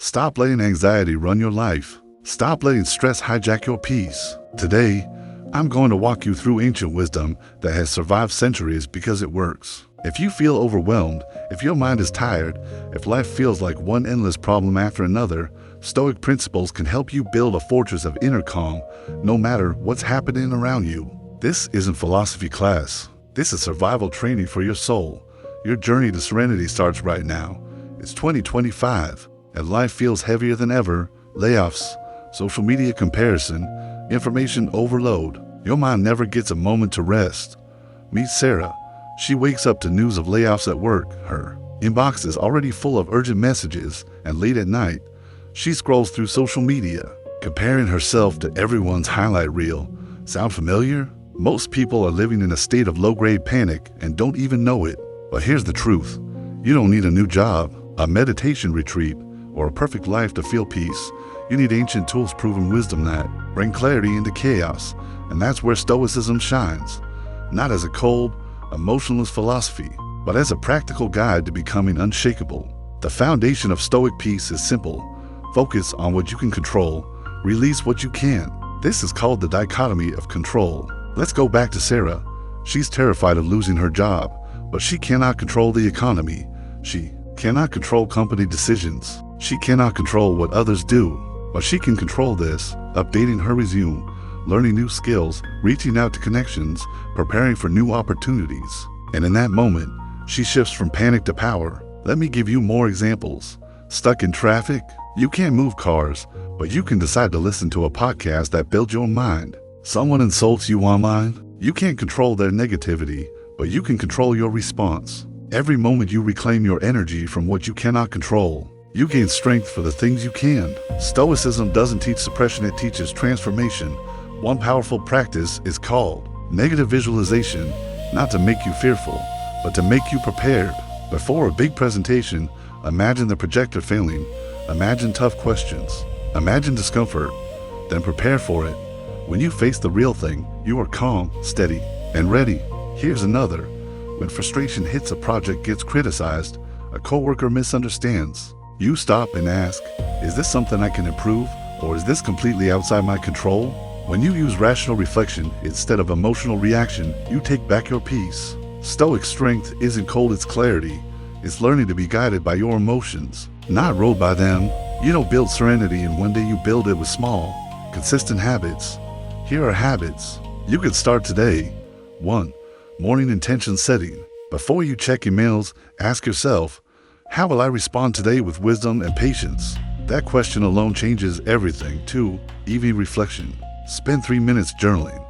Stop letting anxiety run your life. Stop letting stress hijack your peace. Today, I'm going to walk you through ancient wisdom that has survived centuries because it works. If you feel overwhelmed, if your mind is tired, if life feels like one endless problem after another, Stoic principles can help you build a fortress of inner calm, no matter what's happening around you. This isn't philosophy class. This is survival training for your soul. Your journey to serenity starts right now. It's 2025, and life feels heavier than ever. Layoffs, social media comparison, information overload. Your mind never gets a moment to rest. Meet Sarah. She wakes up to news of layoffs at work. Her inbox is already full of urgent messages, and late at night, she scrolls through social media, comparing herself to everyone's highlight reel. Sound familiar? Most people are living in a state of low-grade panic and don't even know it. But here's the truth. You don't need a new job, a meditation retreat, or a perfect life to feel peace. You need ancient tools, proven wisdom that bring clarity into chaos. And that's where Stoicism shines. Not as a cold, emotionless philosophy, but as a practical guide to becoming unshakable. The foundation of Stoic peace is simple. Focus on what you can control, release what you can't. This is called the dichotomy of control. Let's go back to Sarah. She's terrified of losing her job, but she cannot control the economy. She cannot control company decisions. She cannot control what others do, but she can control this: updating her resume, learning new skills, reaching out to connections, preparing for new opportunities. And in that moment, she shifts from panic to power. Let me give you more examples. Stuck in traffic? You can't move cars, but you can decide to listen to a podcast that builds your mind. Someone insults you online? You can't control their negativity, but you can control your response. Every moment you reclaim your energy from what you cannot control, you gain strength for the things you can. Stoicism doesn't teach suppression, it teaches transformation. One powerful practice is called negative visualization, not to make you fearful, but to make you prepared. Before a big presentation, imagine the projector failing. Imagine tough questions. Imagine discomfort. Then prepare for it. When you face the real thing, you are calm, steady, and ready. Here's another. When frustration hits, a project gets criticized, a coworker misunderstands, you stop and ask, is this something I can improve, or is this completely outside my control? When you use rational reflection instead of emotional reaction, you take back your peace. Stoic strength isn't cold, it's clarity. It's learning to be guided by your emotions, not ruled by them. You don't build serenity in one day, you build it with small, consistent habits. Here are habits you can start today. 1. Morning intention setting. Before you check emails, ask yourself, how will I respond today with wisdom and patience? That question alone changes everything. 2. Evening reflection. Spend 3 minutes journaling.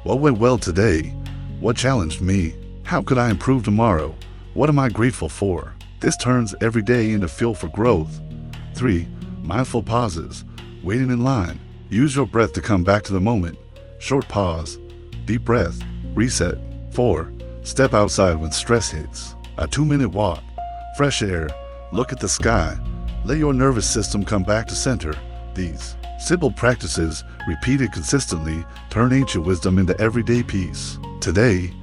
What went well today? What challenged me? How could I improve tomorrow? What am I grateful for? This turns every day into fuel for growth. 3. Mindful pauses. Waiting in line. Use your breath to come back to the moment. Short pause. Deep breath. Reset. 4. Step outside when stress hits. A 2-minute walk. Fresh air. Look at the sky. Let your nervous system come back to center. These simple practices, repeated consistently, turn ancient wisdom into everyday peace. Today,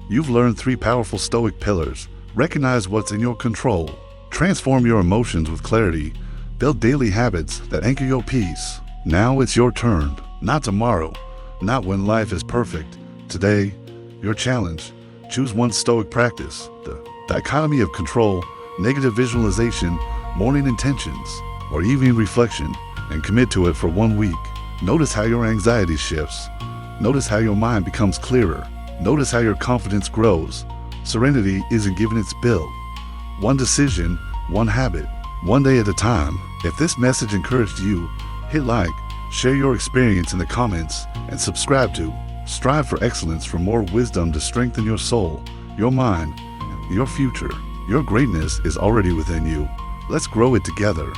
you've learned 3 powerful Stoic pillars. Recognize what's in your control. Transform your emotions with clarity. Build daily habits that anchor your peace. Now it's your turn. Not tomorrow. Not when life is perfect. Today, your challenge. Choose one Stoic practice. The dichotomy of control, negative visualization, morning intentions, or evening reflection, and commit to it for 1 week. Notice how your anxiety shifts. Notice how your mind becomes clearer. Notice how your confidence grows. Serenity isn't given, it's built. One decision, one habit, one day at a time. If this message encouraged you, hit like, share your experience in the comments, and subscribe to Strive for Excellence for more wisdom to strengthen your soul, your mind, your future. Your greatness is already within you. Let's grow it together.